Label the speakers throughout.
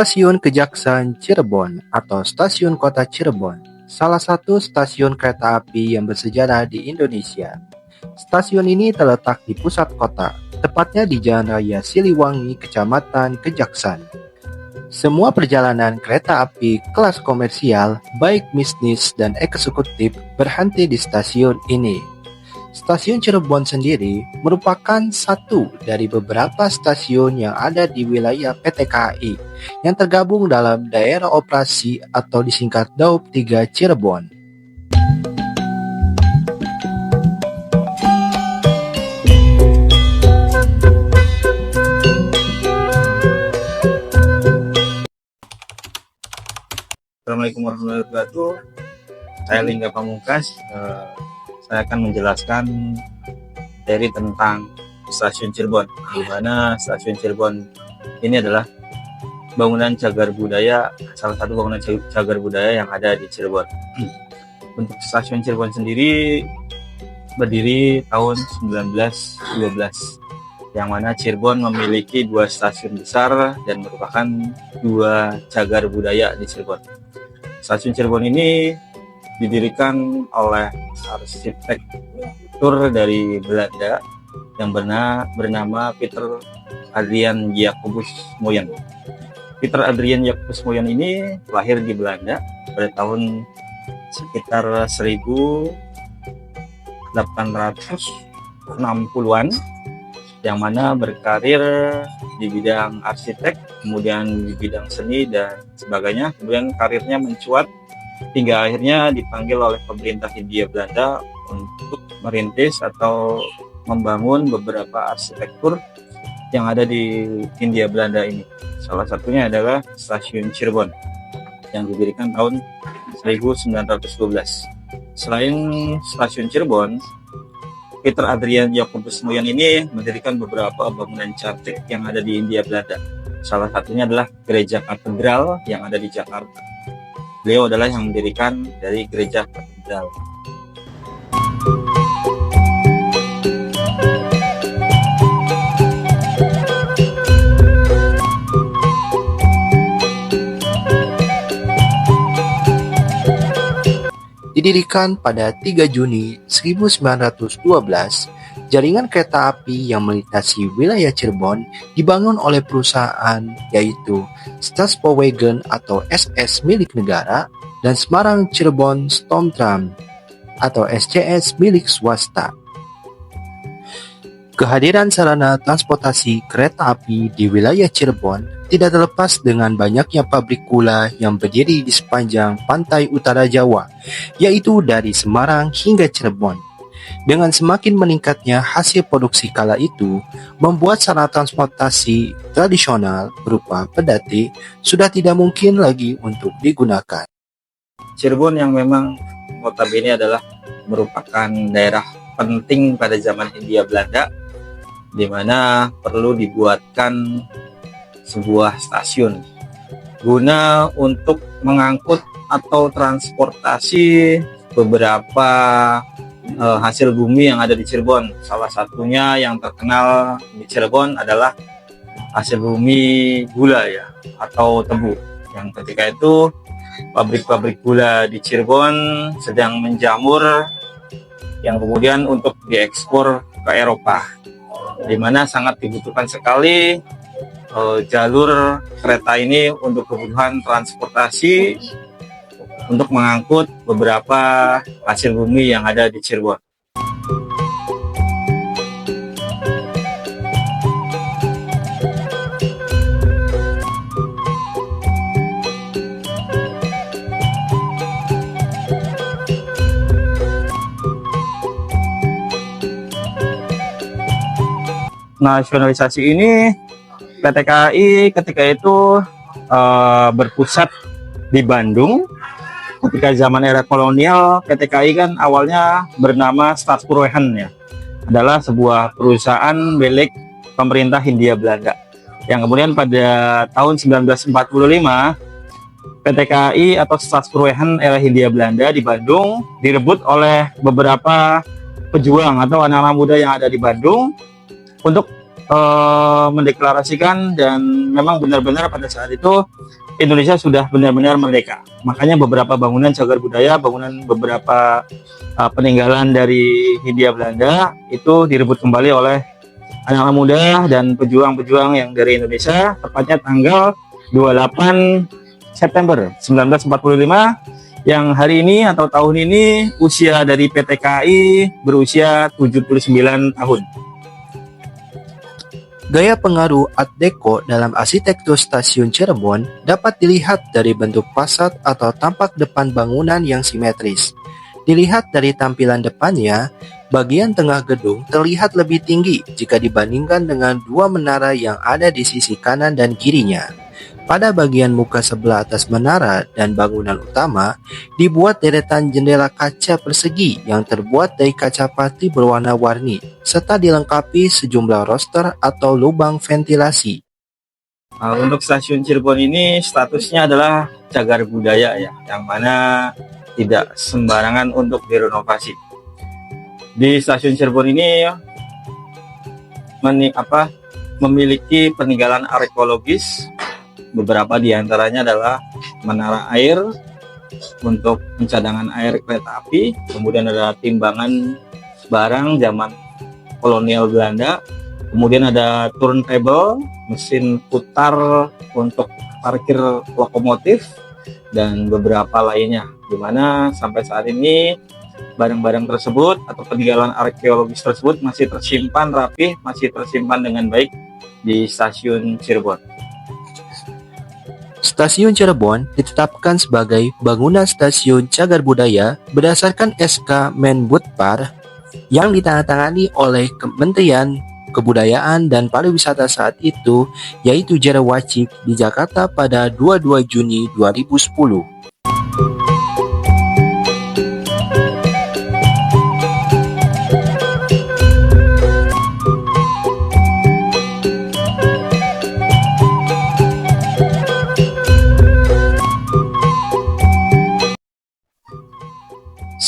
Speaker 1: Stasiun Kejaksaan Cirebon atau Stasiun Kota Cirebon, salah satu stasiun kereta api yang bersejarah di Indonesia. Stasiun ini terletak di pusat kota, tepatnya di Jalan Raya Siliwangi, Kecamatan Kejaksaan. Semua perjalanan kereta api kelas komersial, baik bisnis dan eksekutif, berhenti di stasiun ini. Stasiun Cirebon sendiri merupakan satu dari beberapa stasiun yang ada di wilayah PT KAI yang tergabung dalam daerah operasi atau disingkat Daup 3 Cirebon.
Speaker 2: Assalamualaikum warahmatullahi wabarakatuh. Saya Lingga Pamungkas. Saya akan menjelaskan dari tentang Stasiun Cirebon, di mana Stasiun Cirebon ini adalah bangunan cagar budaya, salah satu bangunan cagar budaya yang ada di Cirebon. Untuk Stasiun Cirebon sendiri berdiri tahun 1912, yang mana Cirebon memiliki 2 stasiun besar dan merupakan 2 cagar budaya di Cirebon. Stasiun Cirebon ini didirikan oleh arsitektur dari Belanda yang bernama Pieter Adriaan Jacobus Moyen. Pieter Adriaan Jacobus Moyen ini lahir di Belanda pada tahun sekitar 1860-an, yang mana berkarir di bidang arsitek, kemudian di bidang seni dan sebagainya. Kemudian karirnya mencuat hingga akhirnya dipanggil oleh pemerintah Hindia Belanda untuk merintis atau membangun beberapa arsitektur yang ada di Hindia Belanda ini. Salah satunya adalah Stasiun Cirebon yang didirikan tahun 1912. Selain Stasiun Cirebon, Pieter Adriaan Jacobus Moyen ini mendirikan beberapa bangunan cantik yang ada di Hindia Belanda. Salah satunya adalah Gereja Katedral yang ada di Jakarta. Beliau adalah yang mendirikan dari Gereja Katedral.
Speaker 1: Didirikan pada 3 Juni 1912, jaringan kereta api yang melintasi wilayah Cirebon dibangun oleh perusahaan yaitu Stadspoorwegen atau SS milik negara dan Semarang Cirebon Stoomtram atau SCS milik swasta. Kehadiran sarana transportasi kereta api di wilayah Cirebon tidak terlepas dengan banyaknya pabrik gula yang berdiri di sepanjang pantai utara Jawa, yaitu dari Semarang hingga Cirebon. Dengan semakin meningkatnya hasil produksi kala itu, membuat sarana transportasi tradisional berupa pedati sudah tidak mungkin lagi untuk digunakan.
Speaker 2: Cirebon yang memang notabene adalah merupakan daerah penting pada zaman Hindia Belanda, di mana perlu dibuatkan sebuah stasiun guna untuk mengangkut atau transportasi beberapa hasil bumi yang ada di Cirebon. Salah satunya yang terkenal di Cirebon adalah hasil bumi gula ya, atau tebu, yang ketika itu pabrik-pabrik gula di Cirebon sedang menjamur, yang kemudian untuk diekspor ke Eropa, di mana sangat dibutuhkan sekali jalur kereta ini untuk kebutuhan transportasi untuk mengangkut beberapa hasil bumi yang ada di Cirebon. Nasionalisasi ini PT KAI ketika itu berpusat di Bandung. Ketika zaman era kolonial, PT KAI kan awalnya bernama Stadspoorwegen ya, adalah sebuah perusahaan milik pemerintah Hindia Belanda. Yang kemudian pada tahun 1945, PT KAI atau Stadspoorwegen era Hindia Belanda di Bandung direbut oleh beberapa pejuang atau anak-anak muda yang ada di Bandung untuk mendeklarasikan, dan memang benar-benar pada saat itu Indonesia sudah benar-benar merdeka. Makanya beberapa bangunan cagar budaya, bangunan beberapa peninggalan dari Hindia Belanda itu direbut kembali oleh anak-anak muda dan pejuang-pejuang yang dari Indonesia, tepatnya tanggal 28 September 1945, yang hari ini atau tahun ini usia dari PT KAI berusia 79 tahun.
Speaker 1: Gaya pengaruh Art Deco dalam arsitektur stasiun Cirebon dapat dilihat dari bentuk fasad atau tampak depan bangunan yang simetris. Dilihat dari tampilan depannya, bagian tengah gedung terlihat lebih tinggi jika dibandingkan dengan dua menara yang ada di sisi kanan dan kirinya. Pada bagian muka sebelah atas menara dan bangunan utama, dibuat deretan jendela kaca persegi yang terbuat dari kaca putih berwarna-warni, serta dilengkapi sejumlah roster atau lubang ventilasi.
Speaker 2: Untuk stasiun Cirebon ini statusnya adalah cagar budaya ya, yang mana tidak sembarangan untuk direnovasi. Di stasiun Cirebon ini memiliki peninggalan arkeologis. Beberapa di antaranya adalah menara air untuk pencadangan air kereta api, kemudian ada timbangan barang zaman kolonial Belanda, kemudian ada turntable, mesin putar untuk parkir lokomotif, dan beberapa lainnya, di mana sampai saat ini barang-barang tersebut atau peninggalan arkeologis tersebut masih tersimpan rapi, masih tersimpan dengan baik di stasiun Cirebon.
Speaker 1: Stasiun Cirebon ditetapkan sebagai bangunan stasiun cagar budaya berdasarkan SK Menbudpar yang ditandatangani oleh Kementerian Kebudayaan dan Pariwisata saat itu, yaitu Jarawacik di Jakarta pada 22 Juni 2010.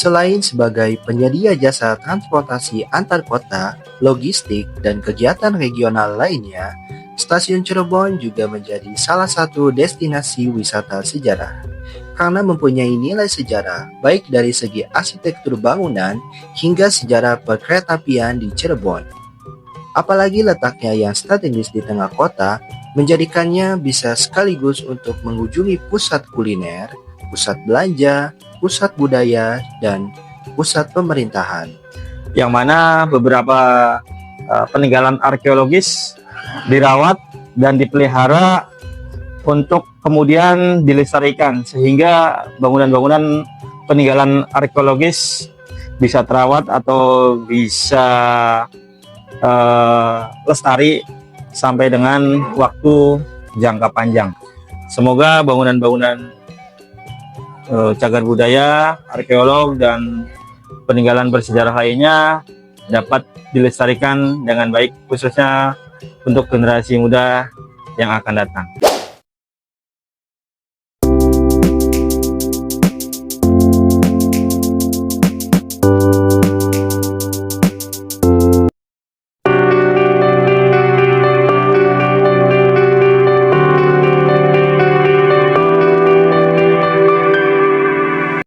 Speaker 1: Selain sebagai penyedia jasa transportasi antar kota, logistik, dan kegiatan regional lainnya, Stasiun Cirebon juga menjadi salah satu destinasi wisata sejarah karena mempunyai nilai sejarah baik dari segi arsitektur bangunan hingga sejarah perkeretaapian di Cirebon. Apalagi letaknya yang strategis di tengah kota menjadikannya bisa sekaligus untuk mengunjungi pusat kuliner, pusat belanja, pusat budaya, dan pusat pemerintahan.
Speaker 2: Yang mana beberapa peninggalan arkeologis dirawat dan dipelihara untuk kemudian dilestarikan, sehingga bangunan-bangunan peninggalan arkeologis bisa terawat atau bisa lestari sampai dengan waktu jangka panjang. Semoga bangunan-bangunan cagar budaya, arkeolog, dan peninggalan bersejarah lainnya dapat dilestarikan dengan baik, khususnya untuk generasi muda yang akan datang.